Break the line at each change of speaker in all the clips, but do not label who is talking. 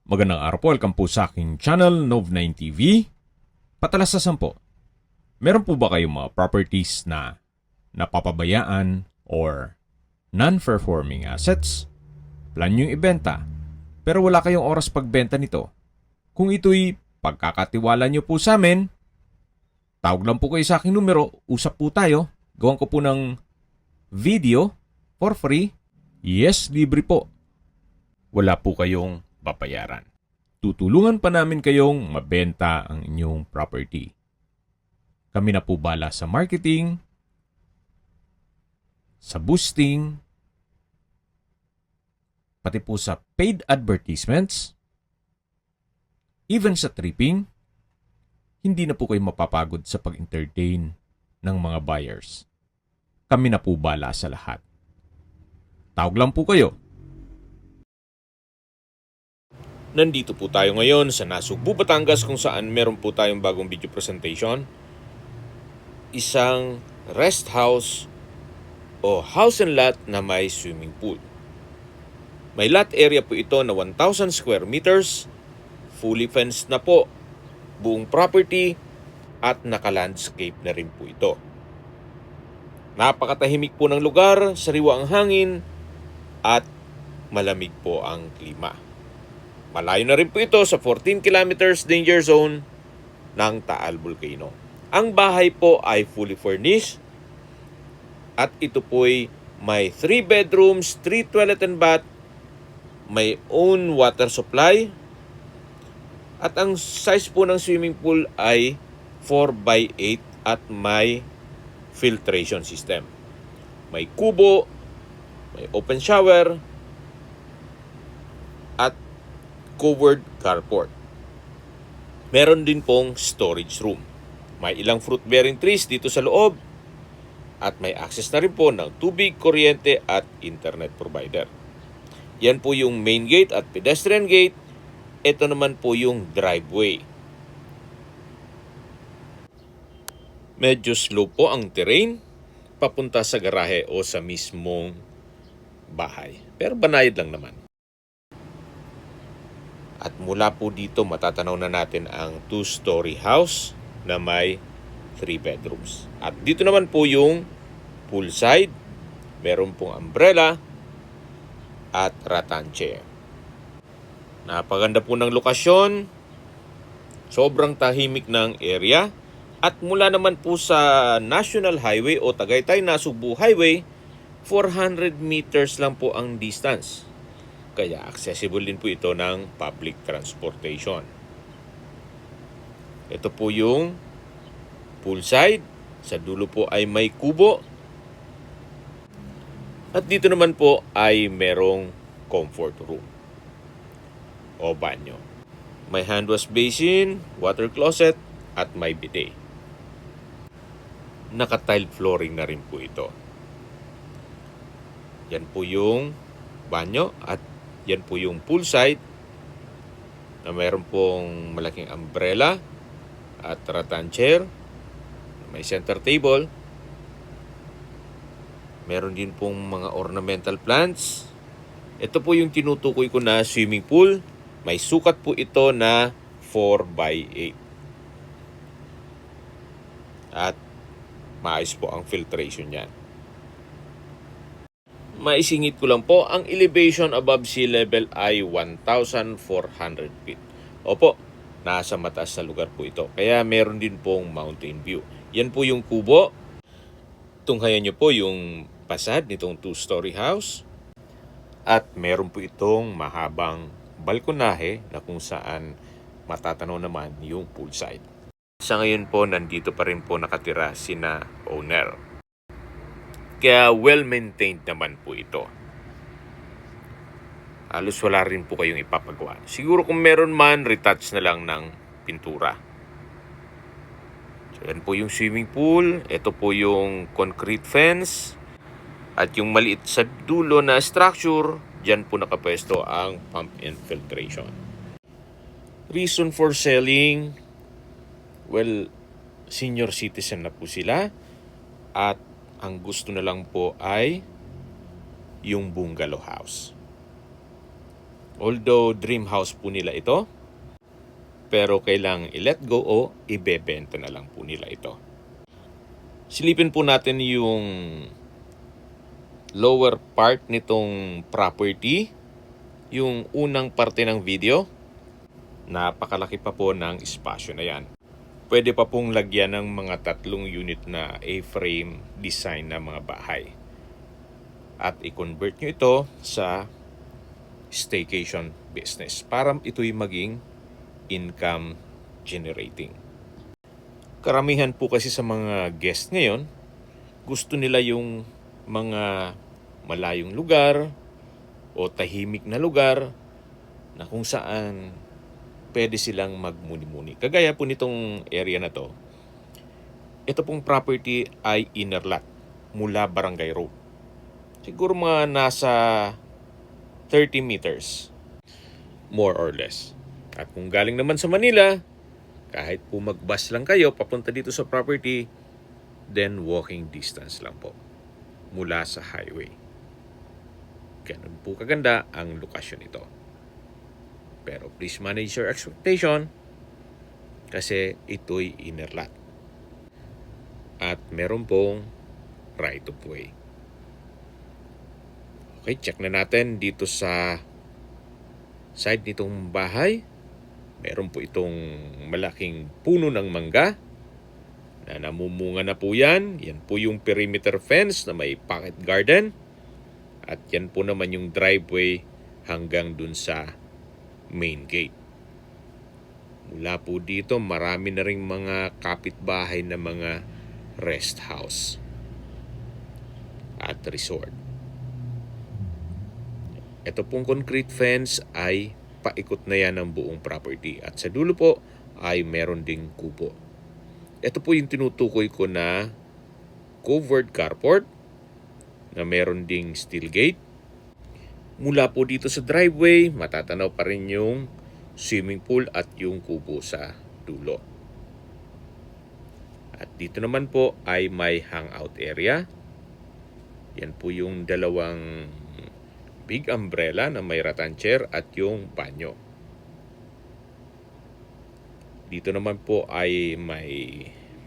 Magandang araw po, welcome po sa aking channel, Nov9 TV. Patalasasan po, meron po ba kayong mga properties na napapabayaan or non-performing assets? Plan nyo ibenta, pero wala kayong oras pagbenta nito. Kung ito'y pagkakatiwala nyo po sa amin, tawag lang po kayo sa aking numero, usap po tayo, gawan ko po ng video for free. Yes, libre po. Wala po kayong babayaran. Tutulungan pa namin kayong mabenta ang inyong property. Kami na po bala sa marketing, sa boosting, pati po sa paid advertisements, even sa tripping. Hindi na po kayo mapapagod sa pag-entertain ng mga buyers. Kami na po bala sa lahat. Tawag lang po kayo. Nandito po tayo ngayon sa Nasugbu, Batangas kung saan meron po tayong bagong video presentation. Isang rest house o house and lot na may swimming pool. May lot area po ito na 1,000 square meters, fully fenced na po, buong property at naka-landscape na rin po ito. Napakatahimik po ng lugar, sariwa ang hangin at malamig po ang klima. Malayo na rin po ito sa 14 kilometers danger zone ng Taal Volcano. Ang bahay po ay fully furnished at ito po'y may 3 bedrooms, 3 toilet and bath, may own water supply at ang size po ng swimming pool ay 4x8 at may filtration system. May kubo, may open shower at covered carport. Meron din pong storage room. May ilang fruit-bearing trees dito sa loob at may access na rin po ng tubig, kuryente at internet provider. Yan po yung main gate at pedestrian gate. Ito naman po yung driveway. Medyo slow po ang terrain papunta sa garahe o sa mismong bahay. Pero banayad lang naman. At mula po dito matatanaw na natin ang 2-story house na may 3 bedrooms. At dito naman po yung poolside. Meron pong umbrella at rattan chair. Napaganda po ng lokasyon. Sobrang tahimik ng area. At mula naman po sa National Highway o Tagaytay-Nasugbu Highway, 400 meters lang po ang distance. Kaya accessible din po ito ng public transportation. Ito po yung poolside. Sa dulo po ay may kubo. At dito naman po ay merong comfort room o banyo. May hand wash basin, water closet at may bidet. Naka-tile flooring na rin po ito. Yan po yung banyo at yan po yung poolside na mayroon pong malaking umbrella at rattan chair. May center table. Meron din pong mga ornamental plants. Ito po yung tinutukoy ko na swimming pool. May sukat po ito na 4x8. At maayos po ang filtration niyan. Maisingit ko lang po, ang elevation above sea level ay 1,400 feet. Opo, nasa mataas na lugar po ito. Kaya meron din pong mountain view. Yan po yung kubo. Tunghayan nyo po yung pasad nitong 2-story house. At meron po itong mahabang balkonahe na kung saan matatanaw naman yung poolside. Sa ngayon po, nandito pa rin po nakatira sina owner. Kaya well-maintained naman po ito. Halos wala rin po kayong ipapagawa. Siguro kung meron man, retouch na lang ng pintura. So, yan po yung swimming pool. Ito po yung concrete fence. At yung maliit sa dulo na structure, dyan po nakapwesto ang pump and filtration. Reason for selling, well, senior citizen na po sila. At ang gusto na lang po ay yung bungalow house. Although dream house po nila ito, pero kailang i-let go o ibebenta na lang po nila ito. Silipin po natin yung lower part nitong property, yung unang parte ng video. Napakalaki pa po ng espasyo na yan. Pwede pa pong lagyan ng mga 3 unit na A-frame design na mga bahay. At i-convert nyo ito sa staycation business para ito'y maging income generating. Karamihan po kasi sa mga guest ngayon, gusto nila yung mga malayong lugar o tahimik na lugar na kung saan pwede silang magmuni-muni. Kagaya po nitong area na to, ito pong property ay inner lot mula Barangay Road. Siguro mga nasa 30 meters, more or less. At kung galing naman sa Manila, kahit po mag-bus lang kayo papunta dito sa property, then walking distance lang po mula sa highway. Ganun po kaganda ang lokasyon nito. Pero please manage your expectation kasi ito'y inner lot. At meron pong right of way. Okay, check na natin dito sa side nitong bahay. Meron po itong malaking puno ng mangga na namumunga na po yan. Yan po yung perimeter fence na may pocket garden. At yan po naman yung driveway hanggang dun sa main gate. Mula po dito, marami na ring mga kapitbahay na mga rest house at resort. Ito pong concrete fence ay paikot na yan ng buong property. At sa dulo po ay meron ding kubo. Ito po yung tinutukoy ko na covered carport na meron ding steel gate. Mula po dito sa driveway, matatanaw pa rin yung swimming pool at yung kubo sa dulo. At dito naman po ay may hangout area. Yan po yung dalawang big umbrella na may rattan chair at yung banyo. Dito naman po ay may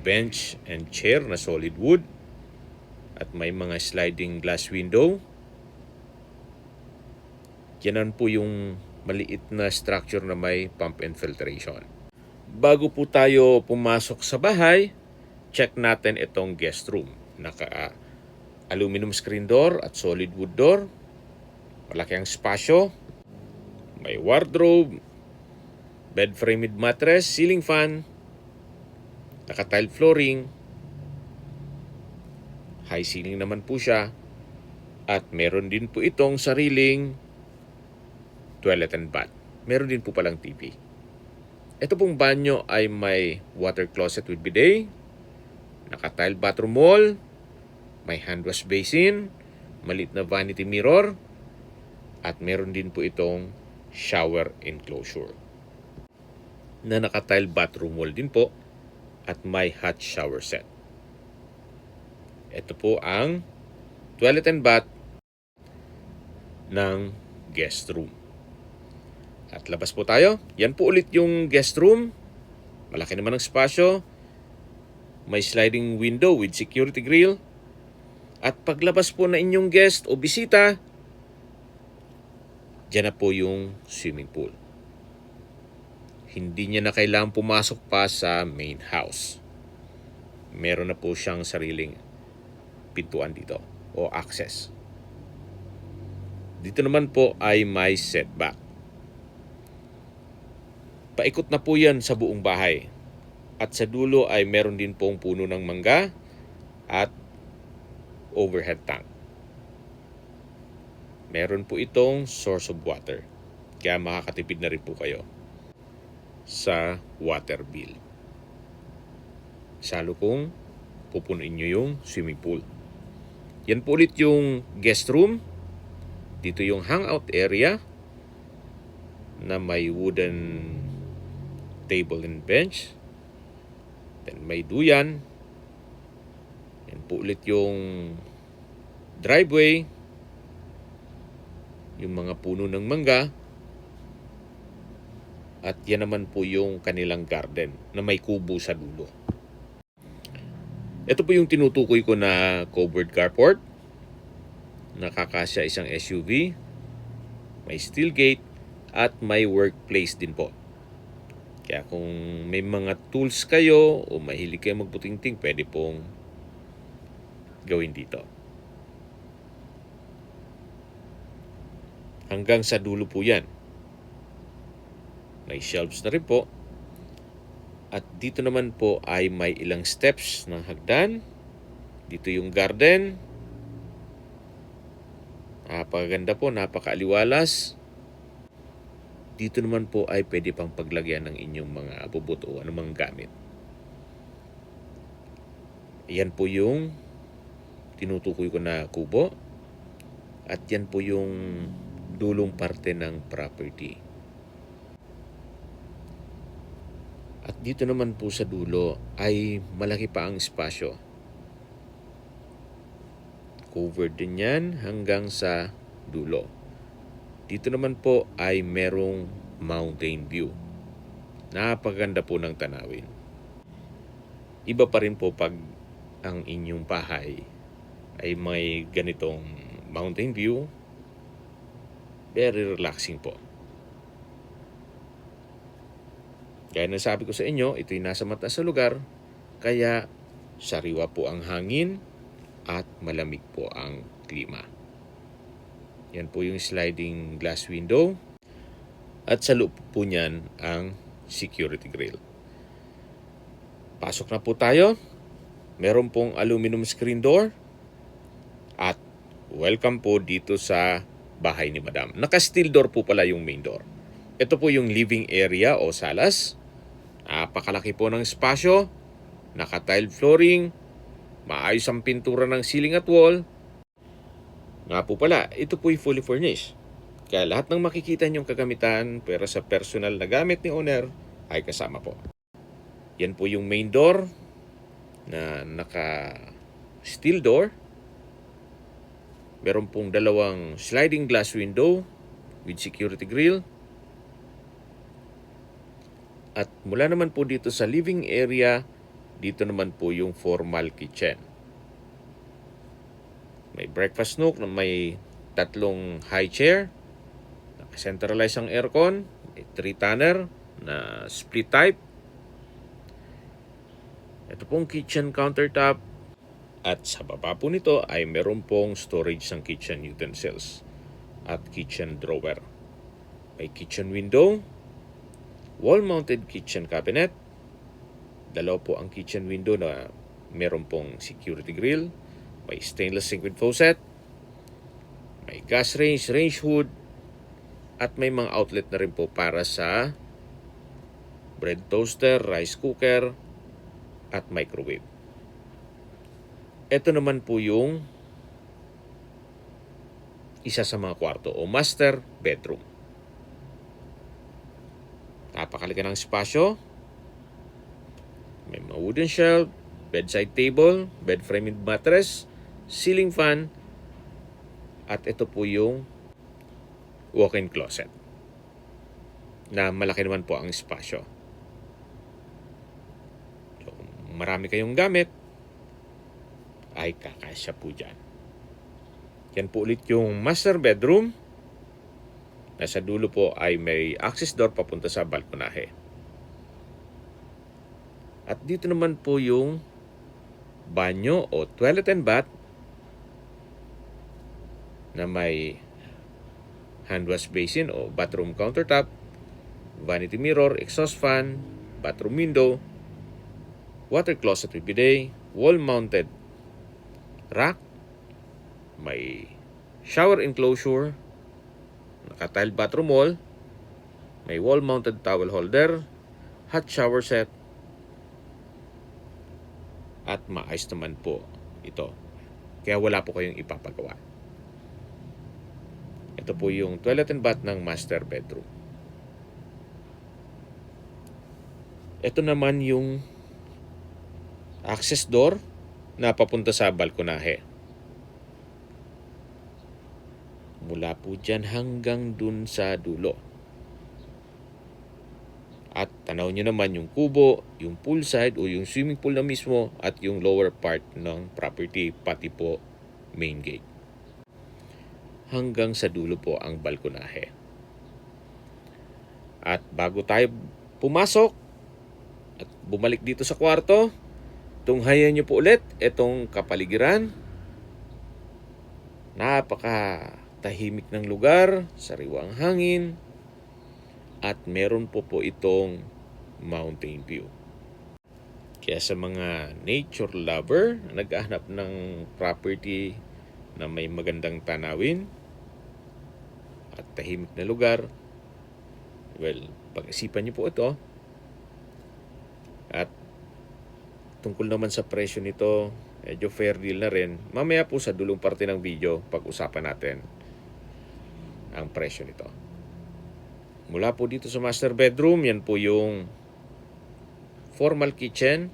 bench and chair na solid wood at may mga sliding glass window. Yan po yung maliit na structure na may pump and filtration. Bago po tayo pumasok sa bahay, check natin itong guest room. Naka-aluminum screen door at solid wood door. Malaki ang spasyo. May wardrobe, bed framed mattress, ceiling fan, naka-tile flooring, high ceiling naman po siya. At meron din po itong sariling toilet and bath. Meron din po palang TV. Ito pong banyo ay may water closet with bidet, naka-tile bathroom wall, may hand wash basin, maliit na vanity mirror, at meron din po itong shower enclosure na naka-tile bathroom wall din po at may hot shower set. Ito po ang toilet and bath ng guest room. At labas po tayo. Yan po ulit yung guest room. Malaki naman ang spasyo. May sliding window with security grill. At paglabas po na inyong guest o bisita, dyan na po yung swimming pool. Hindi niya na kailangang pumasok pa sa main house. Meron na po siyang sariling pintuan dito o access. Dito naman po ay may setback. Paikot na po yan sa buong bahay. At sa dulo ay meron din pong puno ng mangga at overhead tank. Meron po itong source of water. Kaya makakatipid na rin po kayo sa water bill. Salo kung pupunuin nyo yung swimming pool. Yan po ulit yung guest room. Dito yung hangout area na may wooden table and bench. Then may duyan. Yan po ulit yung driveway. Yung mga puno ng mangga.
At yan naman po yung kanilang garden na may kubo sa dulo. Ito po yung tinutukoy ko na covered carport. Nakakasya isang SUV, may steel gate, at may workplace din po. Kaya kung may mga tools kayo o mahilig kayo magbutingting, pwede pong gawin dito. Hanggang sa dulo po yan. May shelves na rin po. At dito naman po ay may ilang steps ng hagdan. Dito yung garden. Napakaganda po, napakaaliwalas. Dito naman po ay pwede pang paglagyan ng inyong mga abubot o anumang gamit. Yan po yung tinutukoy ko na kubo. At yan po yung dulong parte ng property. At dito naman po sa dulo ay malaki pa ang espasyo. Covered din yan hanggang sa dulo. Dito naman po ay merong mountain view. Napakaganda po ng tanawin. Iba pa rin po pag ang inyong bahay ay may ganitong mountain view. Very relaxing po. Kaya nasabi ko sa inyo, ito'y nasa mataas na lugar, kaya sariwa po ang hangin at malamig po ang klima. Yan po yung sliding glass window. At sa loob po niyan ang security grill. Pasok na po tayo. Meron pong aluminum screen door. At welcome po dito sa bahay ni Madam. Naka-steel door po pala yung main door. Ito po yung living area o salas. Napakalaki po ng espasyo. Naka-tile flooring. Maayos ang pintura ng ceiling at wall. Nga po pala, ito po'y fully furnished. Kaya lahat ng makikita niyong kagamitan pero sa personal na gamit ni owner ay kasama po. Yan po yung main door na naka-steel door. Meron pong dalawang sliding glass window with security grill. At mula naman po dito sa living area, dito naman po yung formal kitchen. May breakfast nook na may tatlong high chair. Naka-centralize ang aircon. May 3-tonner na split type. Ito pong kitchen countertop. At sa baba po nito ay meron pong storage ng kitchen utensils at kitchen drawer. May kitchen window. Wall-mounted kitchen cabinet. Dalawa po ang kitchen window na meron pong security grill. May stainless sink with faucet. May gas range, range hood. At may mga outlet na rin po para sa bread toaster, rice cooker, at microwave. Ito naman po yung isa sa mga kwarto o master bedroom. Napakalaki ng espasyo. May mga wooden shelf, bedside table, bed frame with mattress, ceiling fan, at ito po yung walk-in closet na malaki naman po ang espasyo. So, marami kayong gamit, ay kakasya po dyan. Yan po ulit yung master bedroom. Nasa dulo po ay may access door papunta sa balkonahe. At dito naman po yung banyo o toilet and bath na may hand wash basin o bathroom countertop, vanity mirror, exhaust fan, bathroom window, water closet with bidet, wall-mounted rack, may shower enclosure, naka-tile bathroom wall, may wall-mounted towel holder, hot shower set, at maayos naman po ito. Kaya wala po kayong ipapagawa. Ito po yung toilet and bath ng master bedroom. Ito naman yung access door na papunta sa balkonahe. Mula po dyan hanggang dun sa dulo. At tanaw nyo naman yung kubo, yung poolside o yung swimming pool na mismo at yung lower part ng property, pati po main gate. Hanggang sa dulo po ang balkonahe. At bago tayo pumasok at bumalik dito sa kwarto, tunghayan nyo po ulit itong kapaligiran. Napaka tahimik ng lugar, sariwang hangin, at meron po itong mountain view. Kaya sa mga nature lover na naghahanap ng property na may magandang tanawin at tahimik na lugar, well, pag-isipan niyo po ito. At tungkol naman sa presyo nito, medyo fair deal na rin. Mamaya po sa dulong parte ng video, pag-usapan natin ang presyo nito. Mula po dito sa master bedroom, yan po yung formal kitchen.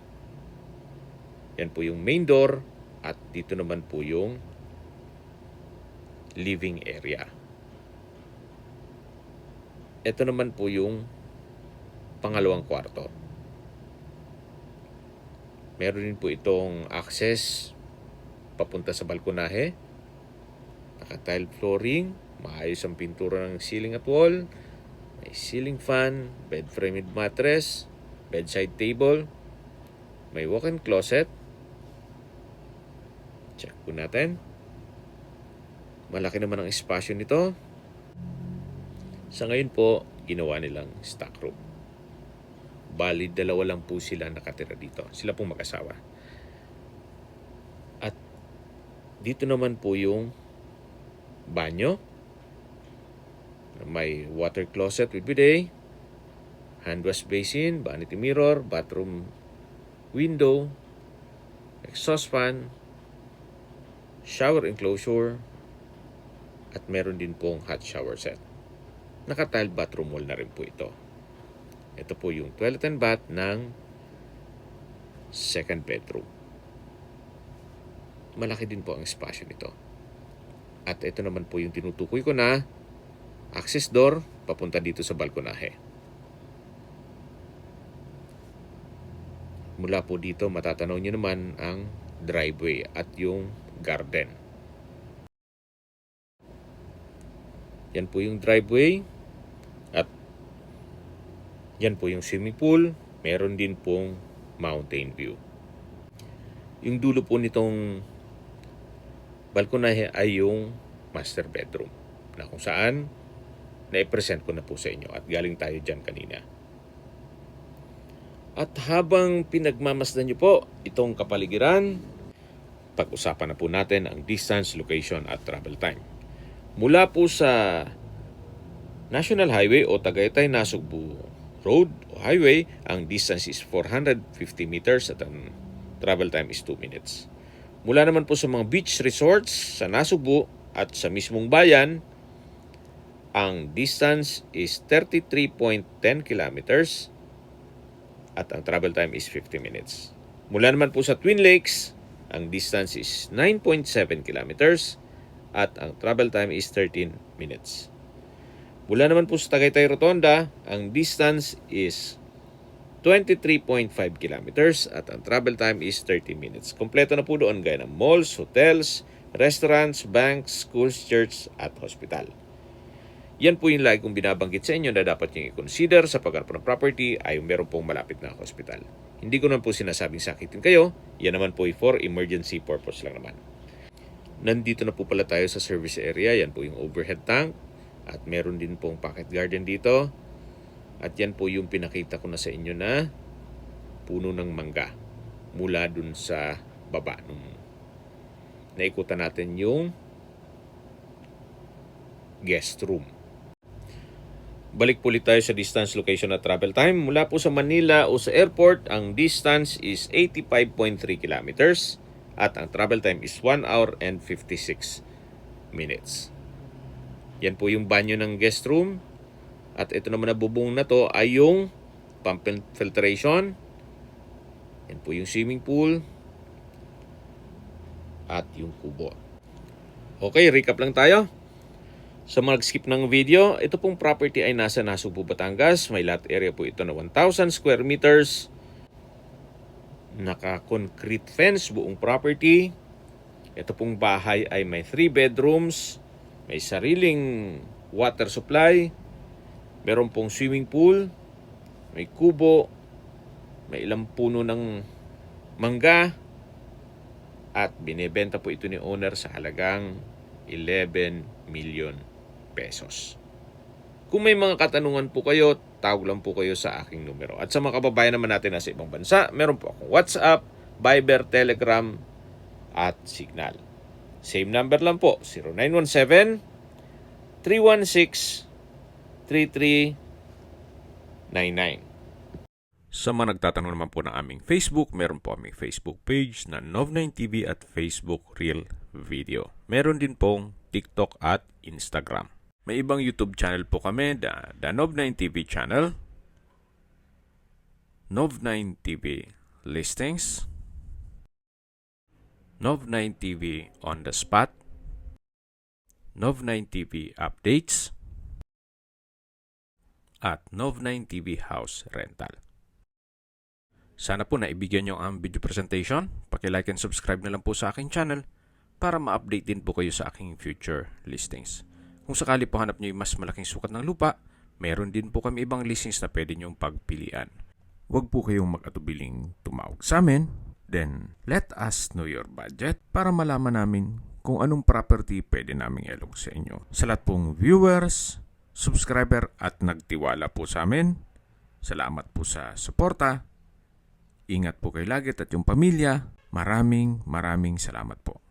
Yan po yung main door. At dito naman po yung living area. Ito naman po yung pangalawang kwarto. Meron din po itong access papunta sa balkonahe. Naka-tile flooring. Maayos ang pintura ng ceiling at wall. May ceiling fan, bed framed mattress, bedside table, may walk-in closet. Check po natin. Malaki naman ang espasyo nito. Sa ngayon po, ginawa nilang stock room. Bali, dalawa lang po sila nakatira dito. Sila pong mag-asawa. At dito naman po yung banyo. May water closet with bidet, hand wash basin, vanity mirror, bathroom window, exhaust fan, shower enclosure, at meron din pong hot shower set. Naka-tile bathroom wall na rin po ito. Ito po yung toilet and bath ng second bedroom. Malaki din po ang espasyo nito. At ito naman po yung tinutukoy ko na access door papunta dito sa balkonahe. Mula po dito matatanaw nyo naman ang driveway at yung garden. Yan po yung driveway at yan po yung swimming pool. Meron din pong mountain view. Yung dulo po nitong balkonahe ay yung master bedroom na kung saan na-present ko na po sa inyo at galing tayo dyan kanina. At habang pinagmamasdan nyo po itong kapaligiran, pag-usapan na po natin ang distance, location at travel time. Mula po sa National Highway o Tagaytay-Nasugbu Road o Highway, ang distance is 450 meters at ang travel time is 2 minutes. Mula naman po sa mga beach resorts sa Nasugbu at sa mismong bayan, ang distance is 33.10 kilometers at ang travel time is 50 minutes. Mula naman po sa Twin Lakes, ang distance is 9.7 kilometers at ang travel time is 13 minutes. Mula naman po sa Tagaytay Rotonda, ang distance is 23.5 kilometers at ang travel time is 30 minutes. Kompleto na po doon gaya ng malls, hotels, restaurants, banks, schools, church at hospital. Yan po yung lagi kong binabanggit sa inyo na dapat nyo i-consider sa paghanap ng property ay meron pong malapit na hospital. Hindi ko naman po sinasabing sakitin kayo. Yan naman po for emergency purpose lang naman. Nandito na po pala tayo sa service area. Yan po yung overhead tank. At meron din pong pocket garden dito. At yan po yung pinakita ko na sa inyo na puno ng mangga. Mula dun sa baba. Nung naikutan natin yung guest room. Balik po ulit tayo sa distance, location at travel time. Mula po sa Manila o sa airport, ang distance is 85.3 kilometers at ang travel time is 1 hour and 56 minutes. Yan po yung banyo ng guest room. At ito naman na bubong na to ay yung pump and filtration. Yan po yung swimming pool at yung kubo. Okay, recap lang tayo. Sa mga skip ng video, ito pong property ay nasa Nasugbu, Batangas. May lot area po ito na 1,000 square meters. Naka-concrete fence buong property. Ito pong bahay ay may 3 bedrooms. May sariling water supply. Meron pong swimming pool. May kubo. May ilang puno ng mangga. At binebenta po ito ni owner sa halagang 11 million pesos. Kung may mga katanungan po kayo, tawag lang po kayo sa aking numero. At sa mga kababayan naman natin na sa ibang bansa, meron po akong WhatsApp, Viber, Telegram, at Signal. Same number lang po, 0917-316-3399. Sa mga nagtatanong naman po ng aming Facebook, meron po aming Facebook page na Nov9TV at Facebook Real Video. Meron din pong TikTok at Instagram. May ibang YouTube channel po kami, the Nov9TV channel, Nov9TV Listings, Nov9TV On The Spot, Nov9TV Updates, at Nov9TV House Rental. Sana po naibigyan nyo ang video presentation. Paki-like and subscribe na lang po sa aking channel para ma-update din po kayo sa aking future listings. Kung sakali po hanap nyo yung mas malaking sukat ng lupa, meron din po kami ibang listings na pwede nyong pagpilian. Huwag po kayong mag-atubiling tumawag sa amin. Then, let us know your budget para malaman namin kung anong property pwede naming ilog sa inyo. Sa lahat pong viewers, subscriber at nagtiwala po sa amin, salamat po sa suporta. Ingat po kayo lagi at yung pamilya. Maraming salamat po.